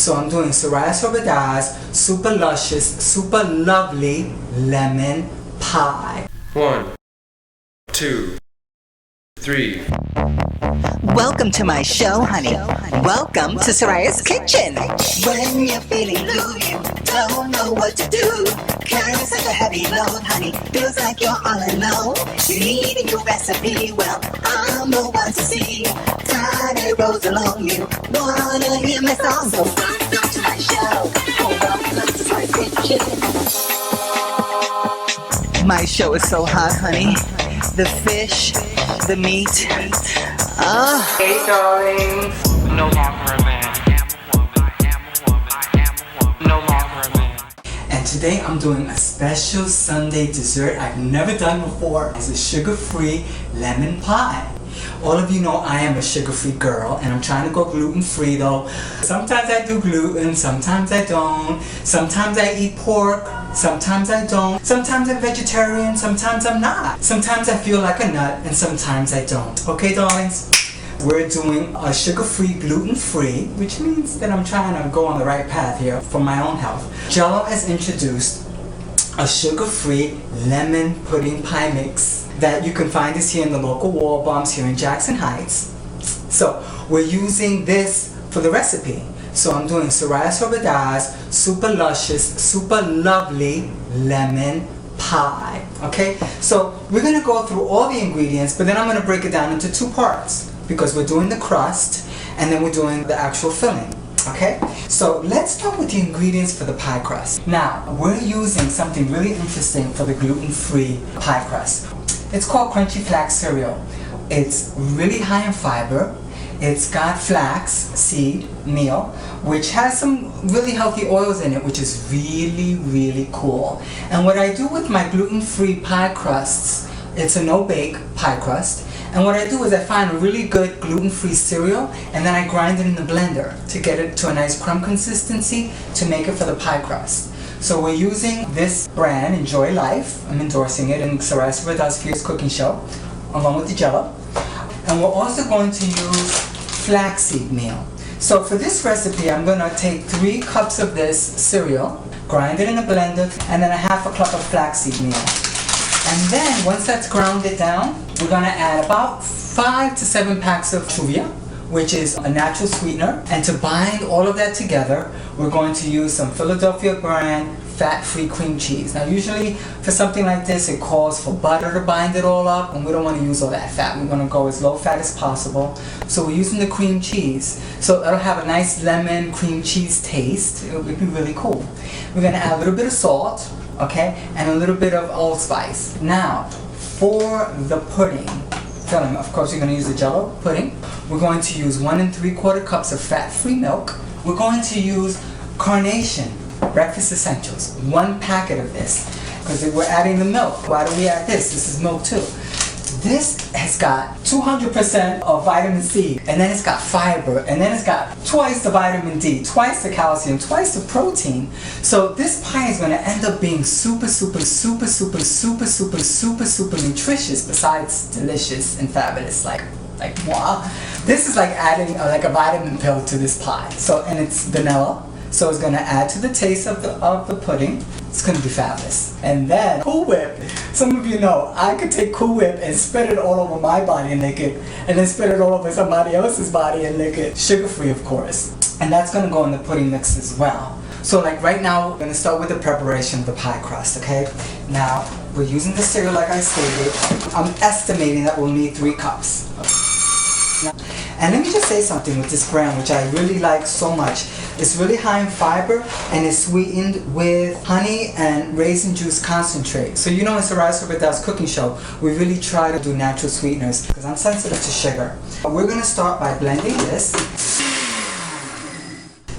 So I'm doing Soreya's super luscious, super lovely lemon pie. 1, 2, 3. Welcome to my show, honey. Welcome to Soraya's kitchen. When you're feeling blue, you don't know what to do. Carrying such a heavy load, honey, feels like you're all alone. You need a new recipe, well, I'm the one to see. Tiny roads along you, wanna hear my song, so welcome to my show. Welcome to Soraya's kitchen. My show is so hot, honey. The fish, the meat. Hey, darling. No longer a man. No longer a man. And today I'm doing a special Sunday dessert I've never done before. It's a sugar-free lemon pie. All of you know I am a sugar-free girl, and I'm trying to go gluten-free though. Sometimes I do gluten, sometimes I don't. Sometimes I eat pork, sometimes I don't. Sometimes I'm vegetarian, sometimes I'm not. Sometimes I feel like a nut, and sometimes I don't. Okay, darlings? We're doing a sugar-free, gluten-free, which means that I'm trying to go on the right path here for my own health. Jello has introduced a sugar-free lemon pudding pie mix that you can find this here in the local Wall Bombs here in Jackson Heights. So we're using this for the recipe. So I'm doing Sobreidad super luscious, super lovely lemon pie. Okay, so we're gonna go through all the ingredients, but then I'm gonna break it down into two parts because we're doing the crust and then we're doing the actual filling. Okay, so let's start with the ingredients for the pie crust. Now we're using something really interesting for the gluten-free pie crust. It's called Crunchy Flax cereal. It's really high in fiber. It's got flax seed meal, which has some really healthy oils in it, which is really, really cool. And what I do with my gluten-free pie crusts, it's a no-bake pie crust. And what I do is I find a really good gluten-free cereal, and then I grind it in the blender to get it to a nice crumb consistency to make it for the pie crust. So we're using this brand, Enjoy Life. I'm endorsing it in Soraya Fierce Cooking Show, along with the Jello. And we're also going to use flaxseed meal. So for this recipe, I'm going to take 3 cups of this cereal, grind it in a blender, and then a half a cup of flaxseed meal. And then once that's grounded down, we're going to add about 5 to 7 packs of stevia, which is a natural sweetener. And to bind all of that together, we're going to use some Philadelphia brand fat-free cream cheese. Now usually for something like this, it calls for butter to bind it all up, and we don't want to use all that fat. We want to go as low fat as possible. So we're using the cream cheese. So it'll have a nice lemon cream cheese taste. It'll be really cool. We're going to add a little bit of salt, okay, and a little bit of allspice. Now, for the pudding filling, of course you're going to use the Jello pudding. We're going to use 1 3/4 cups of fat-free milk. We're going to use Carnation Breakfast Essentials, 1 packet of this, because we're adding the milk. Why do we add this? This is milk too. This has got 200% of vitamin C, and then it's got fiber, and then it's got twice the vitamin D, twice the calcium, twice the protein. So this pie is going to end up being super, super, super, super, super, super, super, super nutritious, besides delicious and fabulous. Like wow. This is like adding like a vitamin pill to this pie. So, and it's vanilla. So it's going to add to the taste of the pudding. It's going to be fabulous. And then Cool Whip. Some of you know I could take Cool Whip and spread it all over my body and lick it, and then spread it all over somebody else's body and lick it. Sugar-free, of course. And that's going to go in the pudding mix as well. So like right now, we're going to start with the preparation of the pie crust, okay? Now, we're using the cereal like I stated. I'm estimating that we'll need 3 cups. And let me just say something with this brand, which I really like so much. It's really high in fiber, and it's sweetened with honey and raisin juice concentrate. So you know in Soraya Cooking Show, we really try to do natural sweeteners because I'm sensitive to sugar. We're going to start by blending this.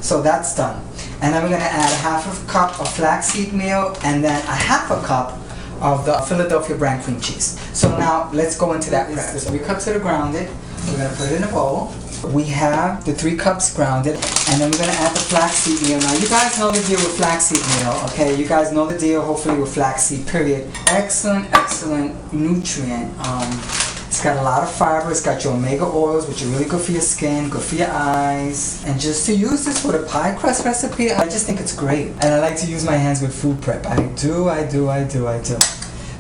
So that's done. And then we're going to add a half a cup of flaxseed meal and then a half a cup of the Philadelphia brand cream cheese. So now let's go into that prep. There's 3 cups that are grounded. We're going to put it in a bowl. We have the 3 cups grounded, and then we're going to add the flaxseed meal. Now you guys know the deal with flaxseed meal, okay? You guys know the deal hopefully with flaxseed, period. Excellent, excellent nutrient. It's It's got a lot of fiber. It's got your omega oils, which are really good for your skin, good for your eyes. And just to use this with a pie crust recipe, I just think it's great. And I like to use my hands with food prep. I do.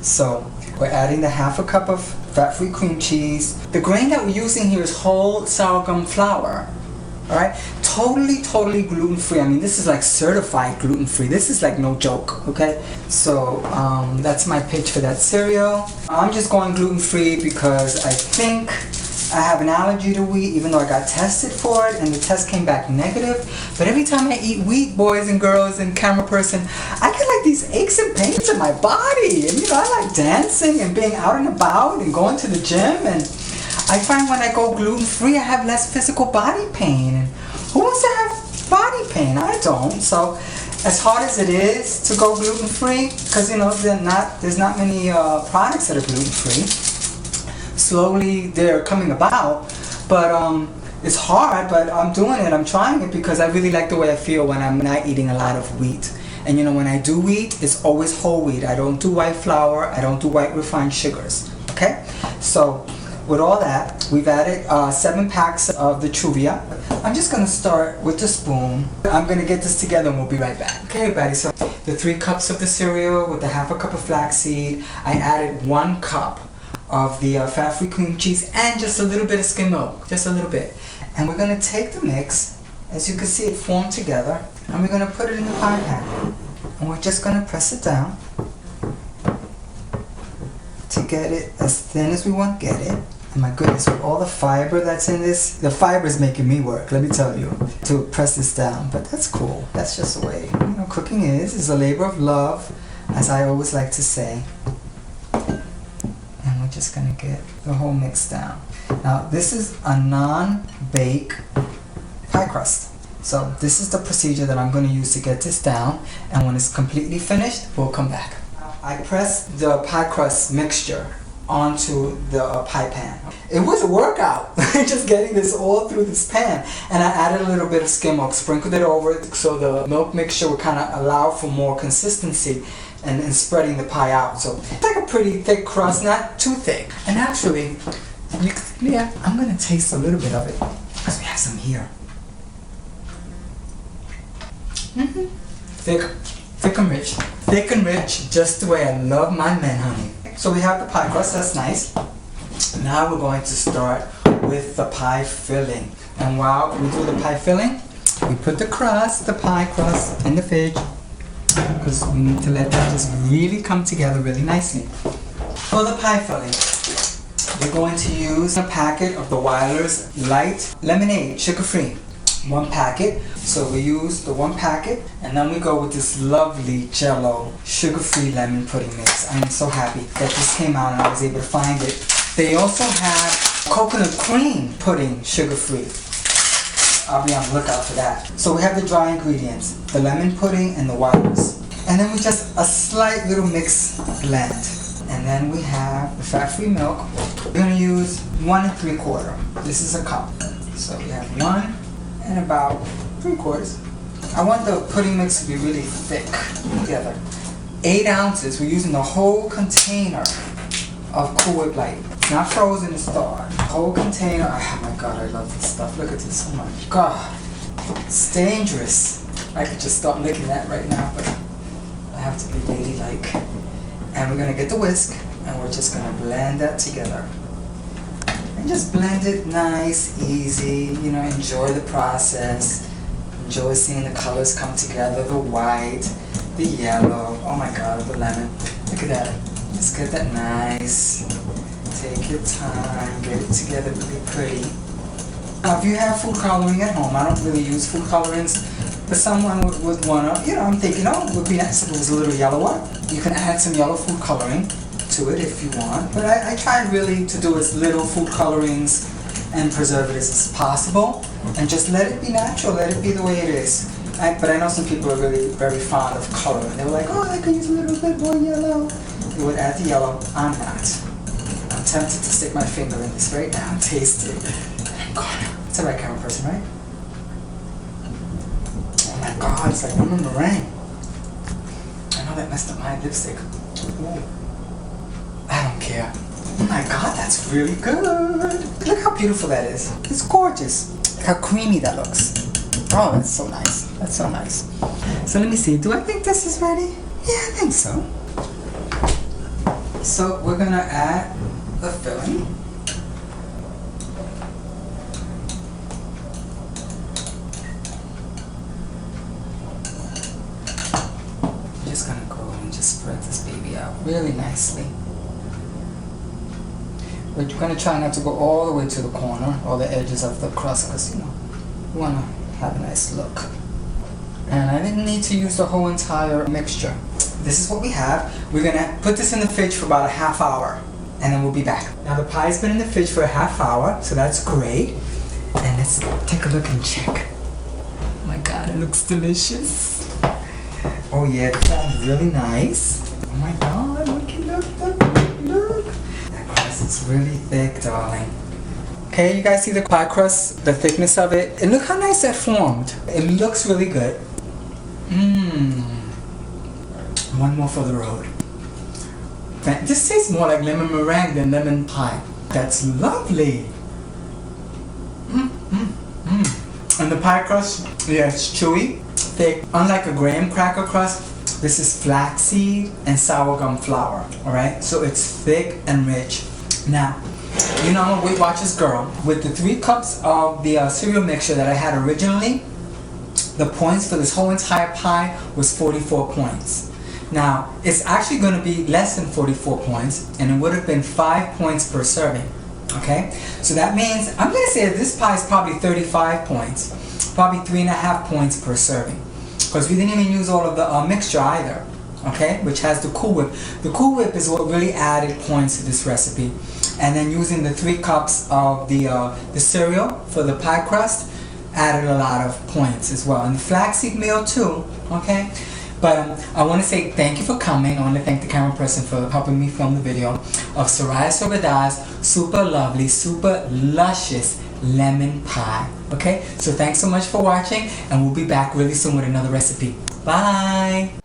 So we're adding the 1/2 cup of fat-free cream cheese. The grain that we're using here is whole sorghum flour. Alright? Totally gluten-free. I mean, this is like certified gluten-free. This is like no joke, okay? So, that's my pitch for that cereal. I'm just going gluten-free because I think I have an allergy to wheat, even though I got tested for it, and the test came back negative. But every time I eat wheat, boys and girls and camera person, I get like these aches and pains in my body. And you know, I like dancing and being out and about and going to the gym, and I find when I go gluten-free, I have less physical body pain. And who wants to have body pain? I don't. So, as hard as it is to go gluten-free, because you know there's not many products that are gluten-free. Slowly they're coming about, but it's hard. But I'm doing it. I'm trying it because I really like the way I feel when I'm not eating a lot of wheat. And you know, when I do wheat, it's always whole wheat. I don't do white flour. I don't do white refined sugars. Okay, so. With all that, we've added 7 packs of the Stevia. I'm just going to start with the spoon. I'm going to get this together and we'll be right back. Okay, everybody, so the 3 cups of the cereal with the 1/2 cup of flaxseed. I added 1 cup of the fat-free cream cheese and just a little bit of skim milk, just a little bit. And we're going to take the mix, as you can see it formed together, and we're going to put it in the pie pan. And we're just going to press it down to get it as thin as we want to get it. And my goodness, with all the fiber that's in this, the fiber is making me work, let me tell you, to press this down. But that's cool. That's just the way, you know, cooking is. It's a labor of love, as I always like to say. And we're just going to get the whole mix down. Now, this is a non-bake pie crust. So this is the procedure that I'm going to use to get this down. And when it's completely finished, we'll come back. I pressed the pie crust mixture onto the pie pan. It was a workout, just getting this all through this pan. And I added a little bit of skim milk, sprinkled it over it so the milk mixture would kind of allow for more consistency and spreading the pie out. So it's like a pretty thick crust, not too thick. And actually, I'm gonna taste a little bit of it because we have some here. Thick and rich. Thick and rich, just the way I love my men, honey. So we have the pie crust, that's nice. Now we're going to start with the pie filling. And while we do the pie filling, we put the crust, the pie crust, in the fridge, because we need to let that just really come together really nicely. For the pie filling, we're going to use a packet of the Wylers Light Lemonade, sugar-free. 1 packet. So we use the 1 packet, and then we go with this lovely Jello sugar-free lemon pudding mix. I am so happy that this came out and I was able to find it. They also have coconut cream pudding sugar-free. I'll be on the lookout for that. So we have the dry ingredients, the lemon pudding and the Wylers. And then we just a slight little mix blend. And then we have the fat-free milk. We're going to use 1 3/4. This is a cup. So we have 1 and about 3/4. I want the pudding mix to be really thick together. 8 ounces. We're using the whole container of Cool Whip Light. It's not frozen, it's thawed. Whole container. Oh my god, I love this stuff. Look at this. Oh my god. It's dangerous. I could just start licking that right now, but I have to be ladylike. And we're gonna get the whisk, and we're just gonna blend that together. And just blend it nice, easy, you know, enjoy the process. Enjoy seeing the colors come together, the white, the yellow, oh my god, the lemon. Look at that. Just get that nice. Take your time, get it together really pretty. Now, if you have food coloring at home, I don't really use food colorings, but someone would want to, you know, I'm thinking, oh, it would be nice if it was a little yellower. You can add some yellow food coloring to it if you want, but I try really to do as little food colorings and preservatives as possible, and just let it be natural, let it be the way it is. But I know some people are really very fond of coloring. They were like, oh, I could use a little bit more yellow. You would add the yellow. I'm not. I'm tempted to stick my finger in this right now and taste it. I'm gonna. It's the right camera person, right? Oh my god, it's like lemon meringue. I know that messed up my lipstick. Ooh. I don't care. Oh my god, that's really good. Look how beautiful that is. It's gorgeous. Look how creamy that looks. Oh, that's so nice. That's so nice. So let me see. Do I think this is ready? Yeah, I think so. So we're gonna add the filling. I'm just gonna go and just spread this baby out really nicely. We're gonna try not to go all the way to the corner or the edges of the crust because, you know, we wanna have a nice look. And I didn't need to use the whole entire mixture. This is what we have. We're gonna put this in the fridge for about a half hour and then we'll be back. Now the pie's been in the fridge for a half hour, so that's great. And let's take a look and check. Oh my god, it looks delicious. Oh yeah, it sounds really nice. Oh my god, look. That crust is really thick, darling. Okay, you guys see the pie crust, the thickness of it? And look how nice that formed. It looks really good. One more for the road. This tastes more like lemon meringue than lemon pie. That's lovely. And the pie crust, yeah, it's chewy, thick. Unlike a graham cracker crust, this is flaxseed and sour gum flour, alright? So it's thick and rich. Now, you know I'm a Weight Watchers girl. With the 3 cups of the cereal mixture that I had originally, the points for this whole entire pie was 44 points. Now, it's actually going to be less than 44 points, and it would have been 5 points per serving. Okay? So that means, I'm going to say this pie is probably 35 points. Probably 3.5 points per serving. Because we didn't even use all of the mixture either. Okay? Which has the Cool Whip. The Cool Whip is what really added points to this recipe. And then using the 3 cups of the cereal for the pie crust added a lot of points as well. And the flaxseed meal too. Okay? But I want to say thank you for coming. I want to thank the camera person for helping me film the video of Soraya Sobreidad's super lovely, super luscious lemon pie. Okay? So thanks so much for watching, and we'll be back really soon with another recipe. Bye!